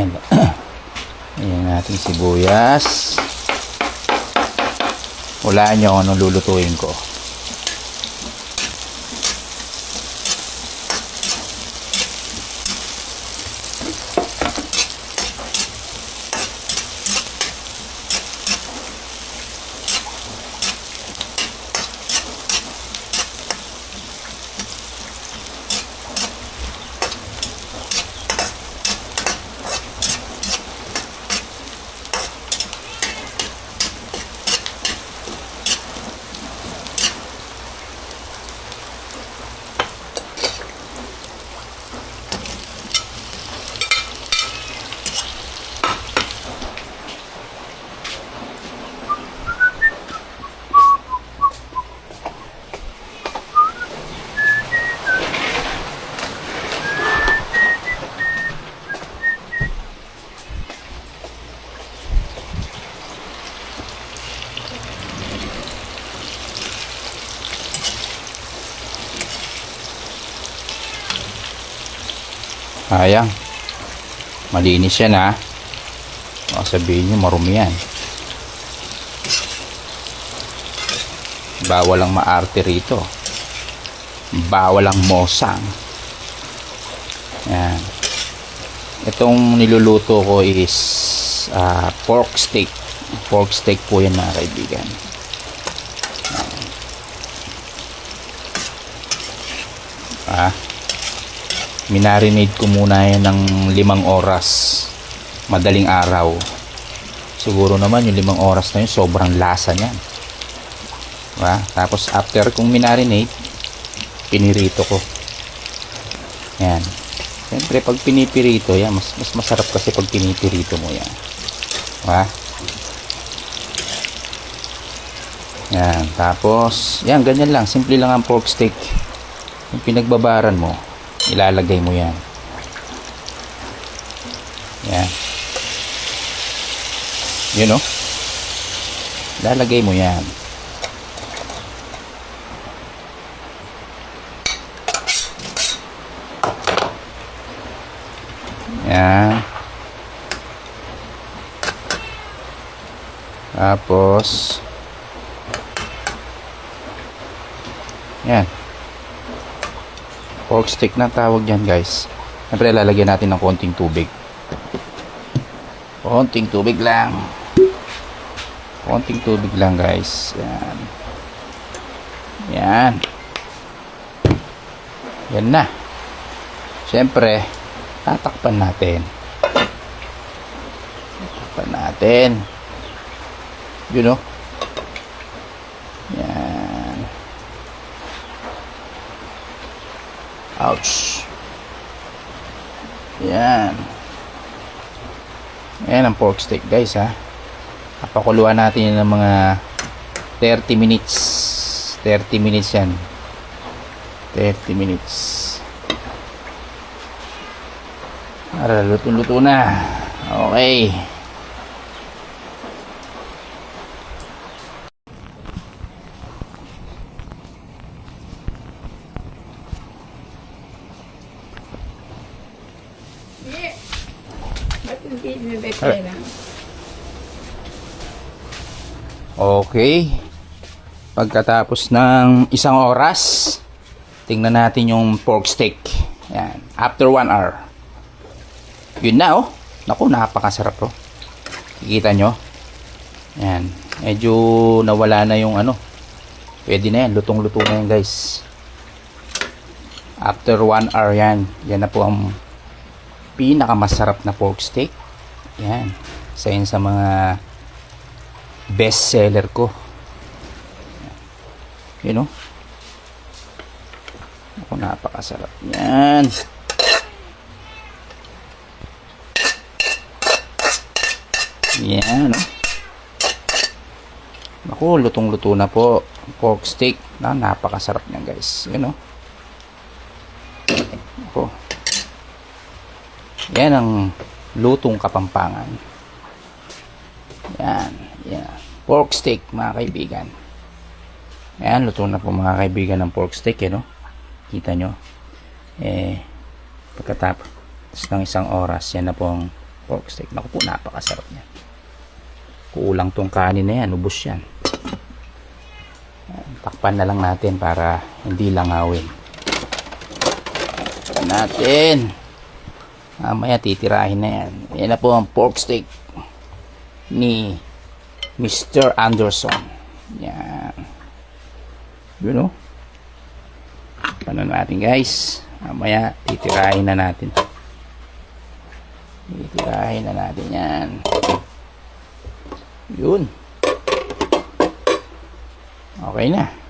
Ayan. Ayan natin sibuyas. Hulaan nyo kung anong lulutuin ko. Sayang. Malinis yan ha. Baka sabihin nyo marumi yan. Bawal ang maarte rito. Bawal ang mosang. Yan. Itong niluluto ko is pork steak. Pork steak po yan mga kaibigan. Minarinate ko muna yan ng 5 oras. Madaling araw. Siguro naman yung 5 oras na yun, sobrang lasa niyan. Diba? Tapos after kong minarinate, pinirito ko. Yan. Siyempre pag pinipirito, yan, mas masarap kasi pag pinipirito mo yan. Diba? Yan. Tapos, yan, ganyan lang. Simple lang ang pork steak. Yung pinagbabaran mo, ilalagay mo yan. Yan. Yun o. Ilalagay mo yan. Yan. Tapos yan. Pork steak na tawag yan guys. Siyempre lalagyan natin ng konting tubig. Konting tubig lang. Konting tubig lang guys. Yan. Yan. Yan na. Siyempre tatakpan natin. Tatakpan natin. You know? Yan. Ouch. Yan. Yan ang pork steak guys ha. Papakuluan natin yan ng mga 30 minutes. 30 minutes yan. 30 minutes. Para luto-luto na. Okay. Okay. Pagkatapos ng 1 oras, tingnan natin yung pork steak. Yan. After 1 hour. Yun na oh. Naku, napakasarap oh. Kikita nyo? Yan. Medyo nawala na yung ano. Pwede na yan. Lutong-luto na yan guys. After 1 hour yan. Yan na po ang pinakamasarap na pork steak. Yan. Isa yun sa mga best seller ko. You know? Ako, napakasarap yan. Yan, no? Ako, lutong-luto na po. Pork steak. Napakasarap niyan, guys. You know? Ako. Yan ang lutong Kapampangan. Yan. Yan. Pork steak, mga kaibigan. Yan, luto na po mga kaibigan ng pork steak, no? Kita nyo. Pagkatapos ng 1 oras, yan na po ang pork steak. Naku po, napakasarap niya. Kulang tong kanin na yan, ubos yan. Takpan na lang natin para hindi langawin. Takpan natin. Mamaya titirahin na yan. Yan na po ang pork steak ni Mr. Anderson. Yan. Yun o. Paano natin guys. Mamaya titirahin na natin. Titirahin na natin yan. Yun. Okay na.